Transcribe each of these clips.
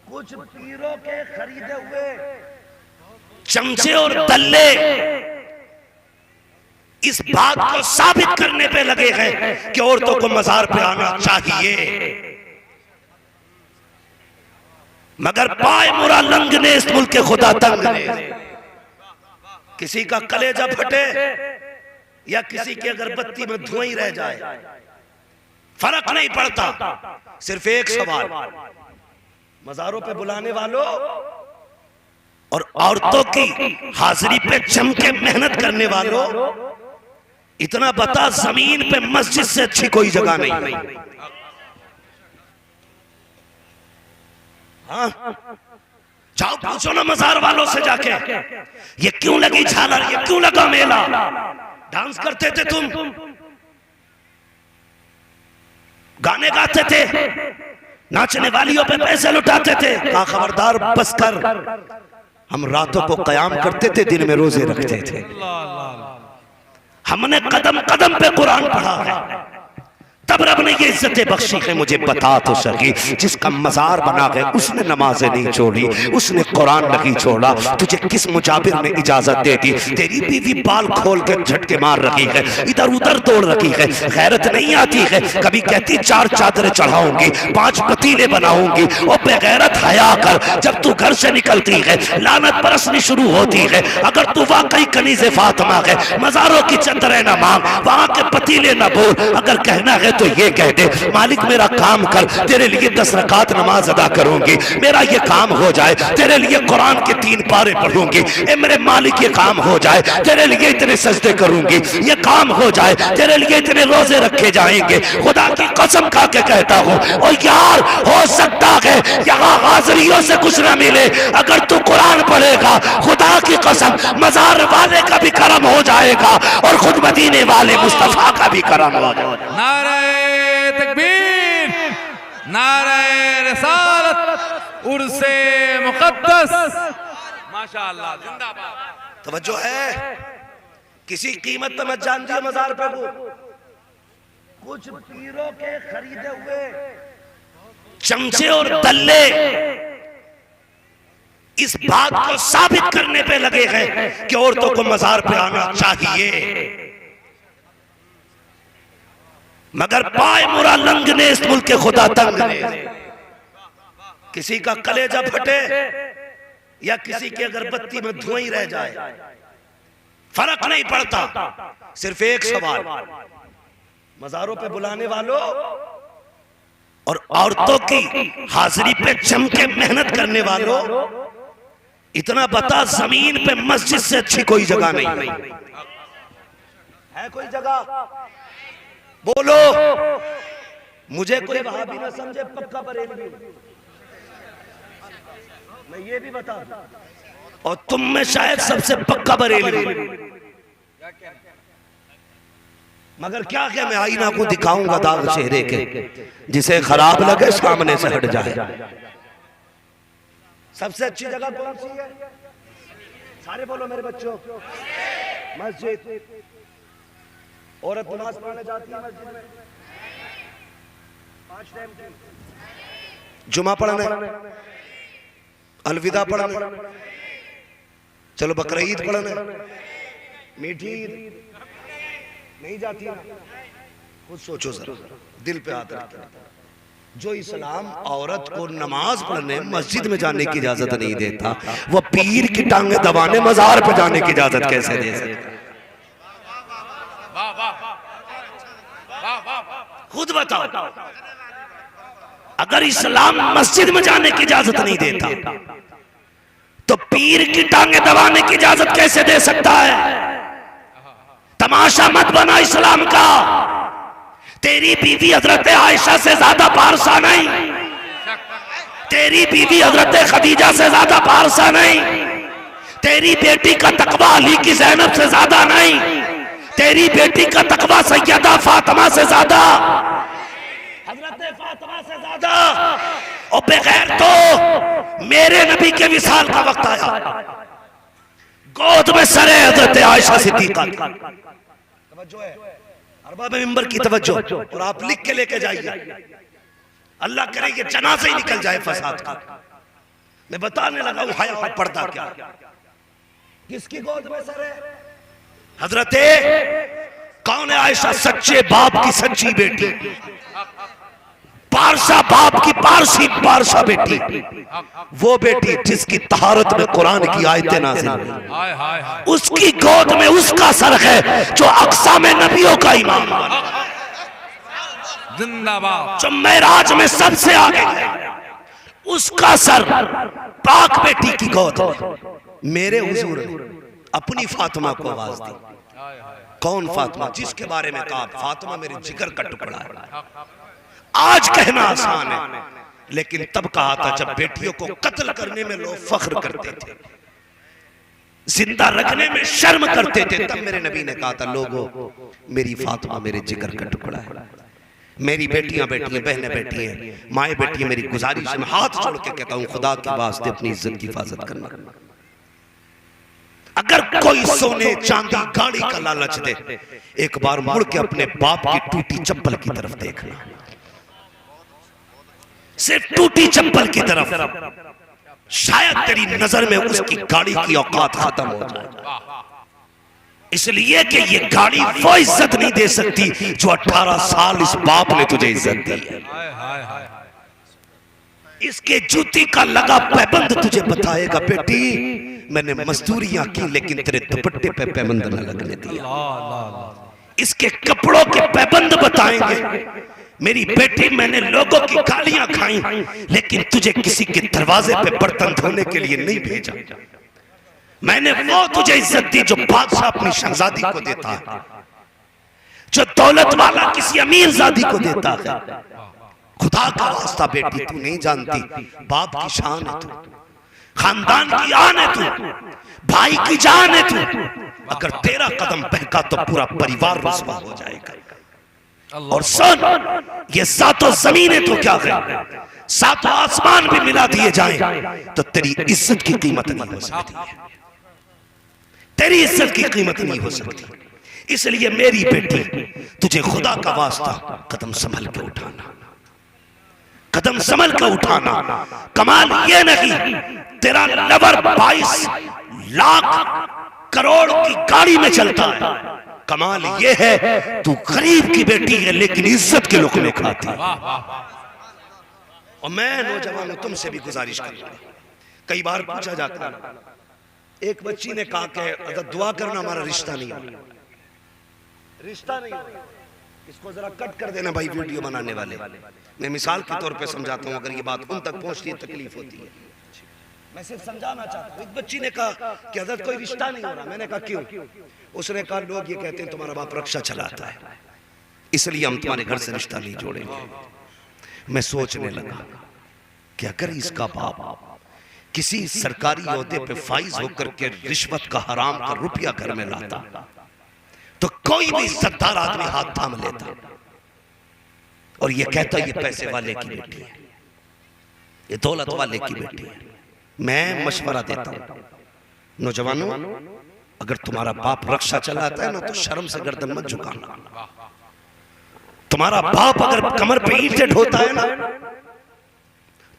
कुछ पीरों के खरीदे हुए चमचे और दल्ले इस बात को साबित करने पे लगे हैं कि औरतों को मजार पे आना चाहिए, मगर पाए मुरा लंग ने इस मुल्क के खुदा तंग ने। किसी का कलेजा फटे या किसी की अगरबत्ती में धुआं ही रह जाए, फर्क नहीं पड़ता। सिर्फ एक सवाल, मजारों पे बुलाने वालों और औरतों की हाजिरी पे जम के मेहनत करने वालों, इतना बता, जमीन पे मस्जिद से अच्छी कोई जगह नहीं। हाँ, जाओ पूछो ना मजार वालों से जाके, ये क्यों लगी झालर, ये क्यों लगा मेला, डांस करते थे तुम, गाने गाते थे, नाचने वालियों पे पैसे लुटाते थे। कहा खबरदार बस कर, हम रातों को कयाम करते थे, दिन में रोजे रखते थे। हमने कदम कदम पे कुरान पढ़ा है, तब रब ने ये इज्जतें बख्शी है। मुझे बता तो सकी, जिसका मजार बना गए उसने नमाजें नहीं छोड़ी, उसने कुरान नहीं छोड़ा, तुझे किस मुजाबिर ने इजाजत दे दी? तेरी बीवी बाल खोल के झटके मार रही है, इधर उधर दौड़ रही है, गैरत नहीं आती है। कभी कहती 4 चादरें चढ़ाऊंगी, 5 पतीले बनाऊंगी, और बेगैरत हया कर। जब तू घर से निकलती है लानत बरसनी शुरू होती है। अगर तू वाकई कनीज़े फातिमा है, मजारों की चदरें न मांग, वहां के पतीले न बोल। अगर कहना है तो ये कह दे, मालिक मेरा काम कर, तेरे लिए 10 रकात नमाज अदा करूंगी, मेरा ये काम हो जाए, तेरे लिए कुरान के 3 पारे पढ़ूंगी। ए मेरे मालिक ये काम हो जाए, तेरे लिए इतने सजदे करूंगी, ये काम हो जाए, तेरे लिए इतने रोजे रखे जाएंगे। खुदा की कसम खा के कहता हूँ, और यार हो सकता है यहाँ हाजिरियों से कुछ ना मिले, अगर तू कुरान पढ़ेगा खुदा की कसम मजार वाले का भी करम हो जाएगा और खुद मदीने वाले मुस्तफा का भी करम हो जाएगा। नारे तकबीर, नारे रिसालत, उर्से मुक़द्दस, माशाअल्लाह, जिंदाबाद। तवज्जो है, किसी कीमत पे मत जान दिया मजार पे। कुछ पीरों के खरीदे हुए चमचे और दल्ले इस बात को साबित करने पे लगे हैं कि औरतों को मजार पे आना चाहिए, मगर पाए मुरा लंग ने इस मुल्क के खुदा तंग ने। किसी का कलेजा फटे या किसी की अगरबत्ती में धुआं ही रह जाए, फर्क नहीं पड़ता। सिर्फ एक सवाल, मजारों पे बुलाने वालों और औरतों की हाजिरी पे जम के मेहनत करने वालों, इतना बता, जमीन पे मस्जिद से अच्छी कोई जगह नहीं है। कोई जगह बोलो, मुझे कोई वहाबी ना समझे, पक्का बरेलवी मैं ये भी बता दूं, और तुम में शायद सबसे पक्का बरेलवी। मगर क्या क्या मैं आईना को दिखाऊंगा दाग चेहरे के, जिसे खराब लगे सामने से हट जाए। सबसे अच्छी जगह कौन सी है? सारे बोलो मेरे बच्चों। मस्जिद। औरत नमाज पढ़ने जाती है मस्जिद में 5 टाइम की, जुमा पढ़ने, अलविदा पढ़ने, चलो बकरीद पढ़ने, मीठी ईद नहीं जाती ना। खुद सोचो जरा, दिल पे हाथ रखते। जो इस्लाम औरत को नमाज पढ़ने मस्जिद में जाने की इजाजत नहीं देता, वो पीर की टांगे दबाने मजार पे जाने की इजाजत कैसे दे सकता? खुद बताओ, अगर इस्लाम मस्जिद में जाने की इजाजत नहीं देता तो पीर की टांगे दबाने की इजाजत कैसे दे सकता है? तमाशा मत बना इस्लाम का। तेरी बीवी हजरत आयशा से ज्यादा पारसा नहीं, तेरी बीवी हजरत खदीजा से ज्यादा पारसा नहीं, तेरी बेटी का तकवा अली की ज़ैनब से ज्यादा नहीं, तेरी बेटी का तकवा सैयदा फातिमा से ज्यादा, हजरत फातिमा से ज्यादा। और बगैर तो मेरे नबी के विसाल का वक्त आया, गोद में सरे हजरत आयशा सिद्दीका। तवज्जो है, अरबाब मिंबर की तवज्जो, और आप लिख के लेके जाइए, अल्लाह करे कि जनाज़ा ही निकल जाए फसाद का। मैं बताने लगा हूं हया का पर्दा क्या, किसकी गोद में सर है? हजरते कौन है आयशा, सच्चे बाप की सच्ची बेटी, पारसा बाप की पारसी पारसा बेटी, वो बेटी जिसकी तहारत में कुरान की आयतें नाज़िल हुई, उसकी गोद में उसका सर है जो अक्सा में नबियों का इमाम बना, जिंदाबाद, जो मेराज में सबसे आगे है, उसका सर पाक बेटी की गोद में। मेरे हुजूर ने अपनी फातिमा को आवाज दी। कौन फातिमा? जिसके बारे में कहा फातिमा मेरे जिगर का टुकड़ा है। आज कहना आसान है, लेकिन तब कहा था जब बेटियों को कत्ल करने में लोग फख्र करते थे, जिंदा रखने में शर्म करते थे, तब मेरे नबी ने कहा था लोगों मेरी फातिमा मेरे जिगर का टुकड़ा है, मेरी बेटियां बेटी हैं, बहनें बेटी हैं, माएँ बेटी हैं, मेरी गुजारिश में हाथ जोड़ के कहता हूं खुदा के वास्ते अपनी इज्जत की हिफाजत करना। अगर कोई सोने चांदी गाड़ी का लालच दे, एक बार मुड़ के अपने बाप की टूटी चप्पल की तरफ देखना, सिर्फ टूटी चप्पल की तरफ, शायद तेरी नजर में उसकी गाड़ी की औकात खत्म हो जाए। इसलिए कि ये गाड़ी वो इज्जत नहीं दे सकती जो 18 साल इस बाप ने तुझे इज्जत दी है। इसके जूती का लगा पैबंद तुझे बताएगा बेटी मैंने मजदूरियां की लेकिन तेरे दुपट्टे पे पैबंद न लगने दिया। इसके कपड़ों के पैबंद बताएंगे मेरी बेटी मैंने लोगों की गालियां खाई लेकिन तुझे किसी के दरवाजे पे बर्तन धोने के लिए नहीं भेजा। मैंने वो तुझे इज्जत दी जो बादशाह अपनी शहजादी को देता है, जो दौलत वाला किसी अमीर जादी को देता है। खुदा का वास्ता बेटी तू नहीं जानती बाप की शान है तू, खानदान की आन है तू, भाई की जान है तू। अगर तेरा कदम बहका तो पूरा परिवार रुस्वा हो जाएगा। और सुन ये सातों जमीनें तो क्या है, सातों आसमान भी मिला दिए जाएं तो तेरी इज्जत की कीमत नहीं हो सकती, तेरी इज्जत की कीमत नहीं हो सकती। इसलिए मेरी बेटी तुझे खुदा का वास्ता कदम संभल के उठाना, कदम संभल के उठाना। कमाल ये नहीं तेरा लवर 22 लाख करोड़ की गाड़ी में चलता है, कमाल ये है तू गरीब की बेटी है लेकिन इज्जत के लुक़मे खाती है। और मैं नौजवानों तुमसे भी गुजारिश करूंगा, कई बार पूछा जाता है, एक बच्ची ने कहा कि अगर दुआ करना हमारा रिश्ता नहीं हो, रिश्ता नहीं हो, इसको जरा कट कर देना भाई वीडियो बनाने वाले। मैं मिसाल के तौर पे समझाता हूँ, अगर ये बात उन तक पहुंचती है तकलीफ होती है, मैं सिर्फ समझाना चाहता हूँ। एक बच्ची ने कहा कि हज़रत कोई रिश्ता नहीं हो रहा। मैंने कहा क्यों? उसने कहा लोग ये कहते हैं तुम्हारा बाप रक्षा चलाता है इसलिए हम तुम्हारे घर से रिश्ता नहीं जोड़ेंगे। मैं सोचने लगा कि अगर इसका बाप किसी सरकारी ओहदे पे फाइज होकर के रिश्वत का हराम का रुपया घर में लाता तो कोई भी इज्जतदार आदमी हाथ थाम लेता और ये कहता ये पैसे वाले की बेटी है, ये दौलत वाले की बेटी है। मैं मशवरा देता हूं नौजवानों, अगर तुम्हारा बाप रक्षा चलाता है ना तो शर्म से गर्दन मत झुकाना। तुम्हारा बाप अगर कमर पे ईंटें ढोता है ना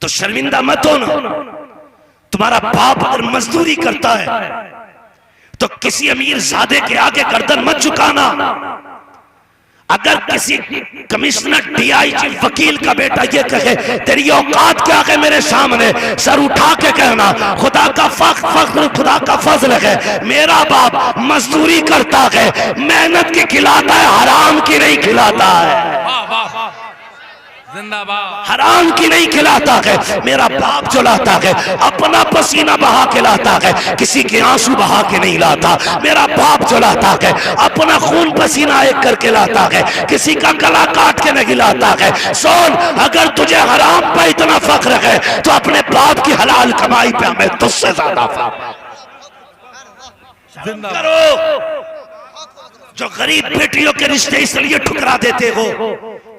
तो शर्मिंदा मत होना। तुम्हारा बाप अगर मजदूरी करता है तो किसी अमीर ज़ादे के आगे गर्दन मत झुकाना। अगर किसी कमिश्नर डीआईजी वकील का बेटा ये कहे तेरी औकात क्या है मेरे सामने, सर उठा के कहना खुदा का फख्र खुदा का फजल है, मेरा बाप मजदूरी करता है, मेहनत की खिलाता है, हराम की नहीं खिलाता है, जिंदाबाद, हराम की नहीं खिलाता है। मेरा बाप जो लाता है अपना पसीना बहा के लाता है, किसी के आंसू बहा के नहीं लाता। मेरा बाप जो लाता है अपना खून पसीना एक करके लाता है, किसी का गला काट के नहीं लाता है। सुन, अगर तुझे हराम पे इतना फख्र है तो अपने बाप की हलाल कमाई पे हमें तुझसे ज्यादा फख्र करो। जो गरीब बेटियों के रिश्ते इसलिए ठुकरा देते हो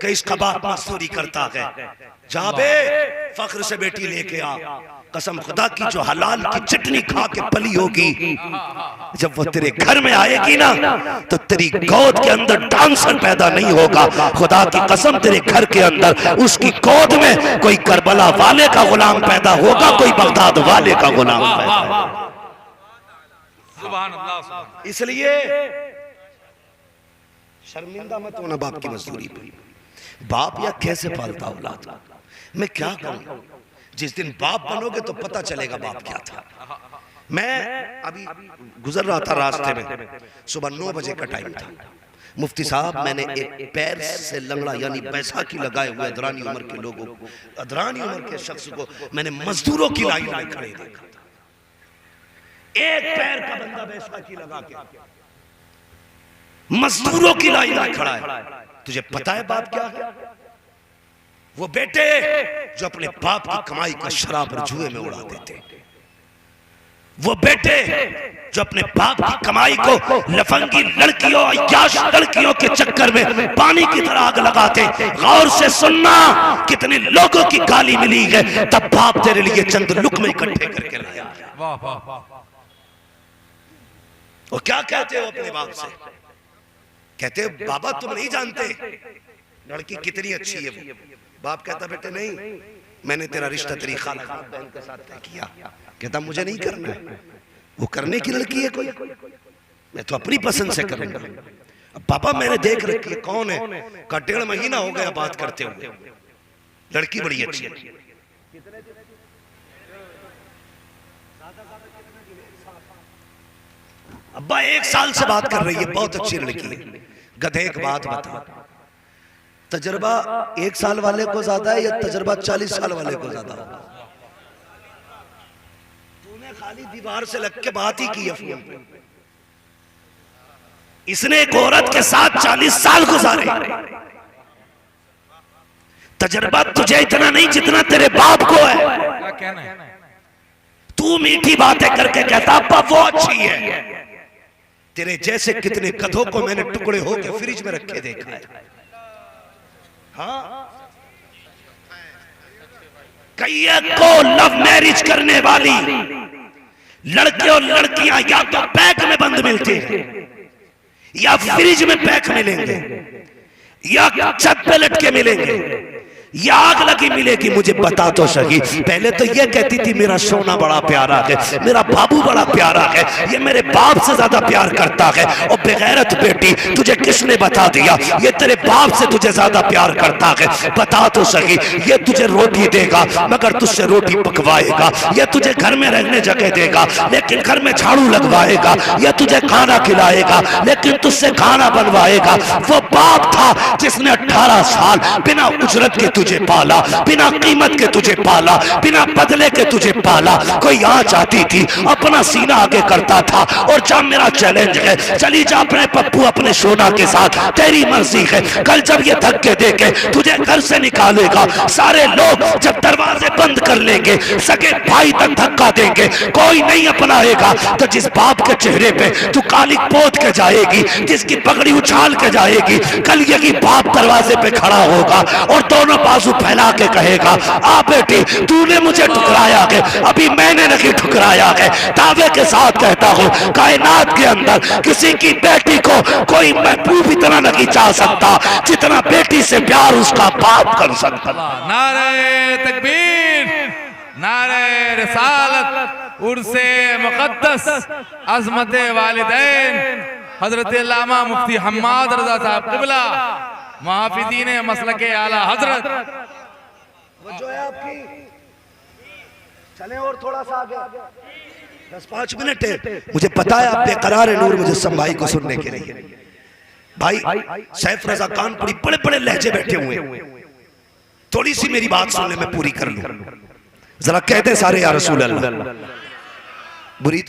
कि इसका बाप मजदूरी करता है, जाबे फख्र से बेटी लेके आ, कसम खुदा की जो हलाल की चटनी खा के पली होगी, जब वो तेरे घर में आएगी ना तो तेरी गोद के अंदर डांसर पैदा नहीं होगा। खुदा की कसम तेरे घर के अंदर उसकी गोद में कोई करबला वाले का गुलाम पैदा होगा, कोई बगदाद वाले का गुलाम पैदा होगा। सुभान अल्लाह। इसलिए शर्मिंदा मत होना बाप की मजदूरी पे। बाप या कैसे पालता औलाद, मैं क्या कहूं, जिस दिन बाप बनोगे तो पता चलेगा बाप क्या था। मैं अभी गुजर रहा था रास्ते में, सुबह 9 बजे का टाइम था। मुफ्ती साहब, मैंने एक पैर से लंगड़ा यानी बैसाखी लगाए हुए अदरानी उम्र के लोगों को, अदरानी उम्र के शख्स को मैंने मजदूरों की लाइन में खड़े देखा था। एक पैर का बंदा बैसाखी लगा के मजदूरों की लाइन में खड़ा है। तुझे पता है बाप क्या है? वो बेटे जो अपने बाप की कमाई को शराब और जुए में उड़ा देते, वो बेटे जो अपने बाप की कमाई को लफंगी लड़कियों, अय्याश लड़कियों के चक्कर में पानी की तरह आग लगाते। गौर से सुनना, कितने लोगों की गाली मिली है, तब बाप तेरे लिए चंद लुक्मे इकट्ठे करके लाया। वाह वाह। वो क्या कहते हो अपने बाप से? कहते हो बाबा तुम नहीं जानते लड़की कितनी अच्छी है। वो बाप कहता बेटे नहीं, मैंने तेरा रिश्ता तेरी खाला बहन के साथ तय किया। कहता मुझे नहीं करना है, वो करने की लड़की है कोई, मैं तो अपनी पसंद से करूंगा। अब पापा मैंने देख रखी है, कौन है? का 1.5 महीना हो गया बात करते हुए, लड़की बड़ी अच्छी है। अब्बा 1 साल से बात कर रही है, बहुत अच्छी लड़की है। गधे एक बात बता, तजर्बा 1 साल वाले को ज्यादा है या तजर्बा 40 साल वाले को ज्यादा होगा? तूने खाली दीवार से लग के बात ही की है फोन पे। इसने एक औरत के साथ 40 साल गुजारे। तजर्बा तुझे इतना नहीं जितना तेरे बाप को है। क्या कहना है? तू मीठी बातें करके कहता अब्बा वो अच्छी है। तेरे जैसे कितने गधों को मैंने टुकड़े होके फ्रिज में रखे देखा है। हाँ, कई को लव मैरिज करने वाली लड़के और लड़कियां या तो पैक में बंद मिलते हैं या फ्रिज में पैक मिलेंगे या छत पे लटके मिलेंगे या आग लगी मिलेगी। मुझे बता तो सही, पहले तो ये कहती थी मेरा सोना बड़ा प्यारा है, मेरा बाबू बड़ा प्यारा है, ये मेरे बाप से ज्यादा प्यार करता है। और बेगैरत बेटी, तुझे किसने बता दिया ये तेरे बाप से तुझे ज्यादा प्यार करता है? बता तो सही, ये तुझे रोटी देगा मगर तुझसे रोटी पकवाएगा, ये तुझे घर में रहने जगह देगा लेकिन घर में झाड़ू लगवाएगा, ये तुझे खाना खिलाएगा लेकिन तुझसे खाना बनवाएगा। वो बाप था जिसने 18 साल बिना उजरत के तुझे पाला, बिना कीमत के तुझे पाला, बिना बदले के तुझे पाला। कोई आ जाती थी अपना सीना आगे करता था और जब मेरा चैलेंज है चली जा अपने पप्पू अपने सोना के साथ, तेरी मर्जी है। कल जब ये धक्के देके तुझे घर से निकालेगा, सारे लोग जब दरवाजे बंद कर लेंगे, सगे भाई तक धक्का देंगे, कोई नहीं अपनाएगा। तो जिस बाप के चेहरे पे तू काली पोत के जाएगी, जिसकी पगड़ी उछाल के जाएगी, कल यही बाप दरवाजे पे खड़ा होगा और दोनों बाजू फैला के कहेगा आ बेटी तूने मुझे ठुकराया है, अभी मैंने नहीं ठुकराया है। दावे के साथ कहता हूँ कायनात के अंदर किसी की बेटी को कोई महबूब इतना नहीं चाह सकता जितना बेटी से प्यार उसका बाप कर सकता। नारे तकबीर, नारे रिसालत, उर्से मुक़द्दस, अज़मत वालिदैन हजरत अल्लामा मुफ्ती हम्माद रज़ा साहब क़िबला मुहाफ़िज़ीन मसलके आला हजरत। वो जो है आपकी, चले और थोड़ा सा आगे 10-5 मिनट है। मुझे पता है आप बेकरार है नूर मुजस्सम भाई को सुनने के लिए। भाई सैफ रजा कानपुरी बड़े बड़े लहजे बैठे हुए, थोड़ी सी मेरी बात सुनने में पूरी कर लूं। जरा कहते सारे या रसूल अल्लाह। बुरी